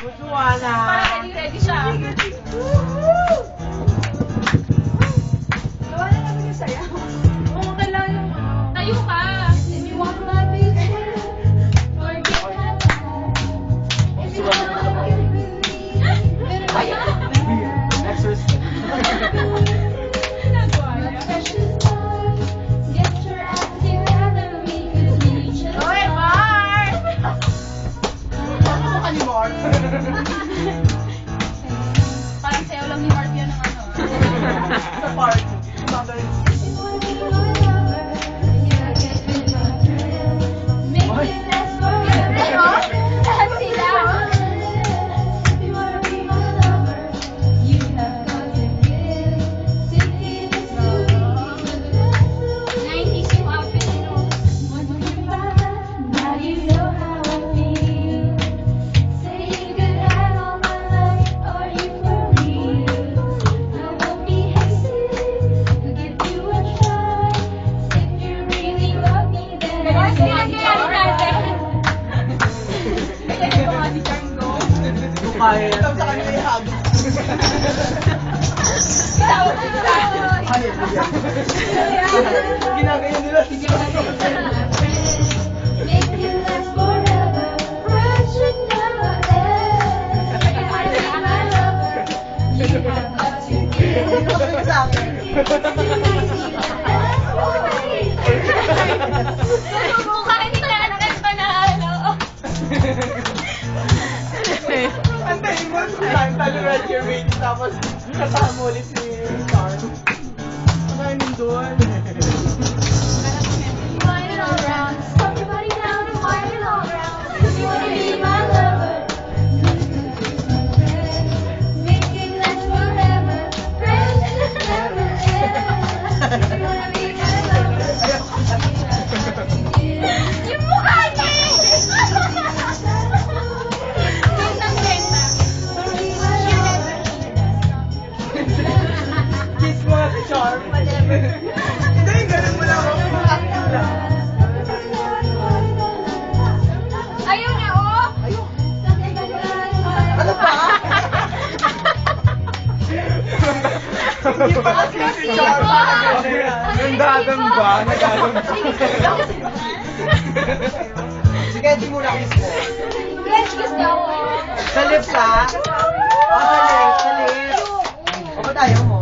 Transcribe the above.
Busuana. Para ready siya. Gawa na namin yung saya. Oo, kailangan yung tayo ka. If you want my picture, forget my life. If you want to get with me, better buy it. Exorcist. My precious love, get your act together, we could be each other. Oy, Mar! Ano ka ni Mark? Parang sayo lang ni Mark yan ng ano. Sa party. Mother. If you wanna be my lover, you gotta get with my friend. Make it last forever. Lahat sila. If you wanna be my lover, you have got to give. Singing is sweet, but that's the way 90s yung outfit nyo. once you find, now you know how I feel. Say you could have all my life, or you for real. I won't be hesitant to give you a try. If you really love me, then Gawa I'll sila say kaya natin. Kaya ito nga si Django. Kaya. Ito sa kanila i-hug. Itaw, itaw. Ano yan? Ginagayon nila si Make it last forever. Friends should never end. If you wanna be my lover, you have got to give. sa akin. Mukha ni Nanan Panalo. Antayin mo sa time, talo red your wait, tapos kasama ulit si Star. Ano yun doon? Wind it all round. Stop your body down and wind it all round. If you wanna be my lover, make it last forever. Friends should never end. If you wanna be my lover, you have to give. Yung mukha niya eh! Ganda-ganda. Kiss mo si Charm. Hindi, ganun mo lang ako. Ayaw niya, oh! Ano pa? Hindi pa kasi si Charm. Yung dagang ba? Nagagang Sige, di mo lang kiss mo. French kiss daw. Sa lips ha? O, sa lips, sa lips. O, ba tayo mo?